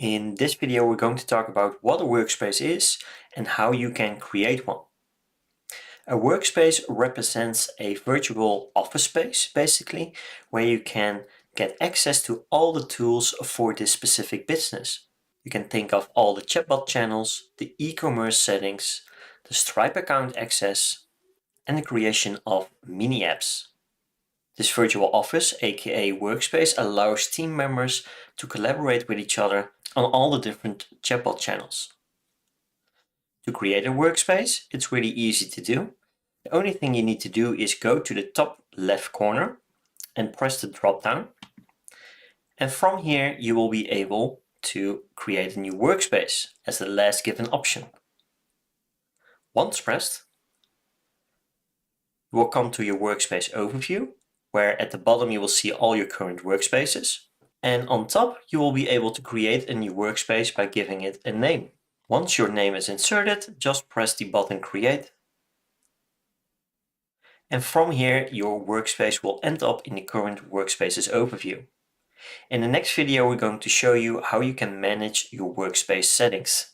In this video, we're going to talk about what a workspace is and how you can create one. A workspace represents a virtual office space, basically, where you can get access to all the tools for this specific business. You can think of all the chatbot channels, the e-commerce settings, the Stripe account access, and the creation of mini apps. This virtual office, aka workspace, allows team members to collaborate with each other on all the different chatbot channels. To create a workspace, it's really easy to do. The only thing you need to do is go to the top left corner and press the drop down. And from here, you will be able to create a new workspace as the last given option. Once pressed, you will come to your workspace overview, where at the bottom you will see all your current workspaces. And on top, you will be able to create a new workspace by giving it a name. Once your name is inserted, just press the button Create. And from here, your workspace will end up in the current workspaces overview. In the next video, we're going to show you how you can manage your workspace settings.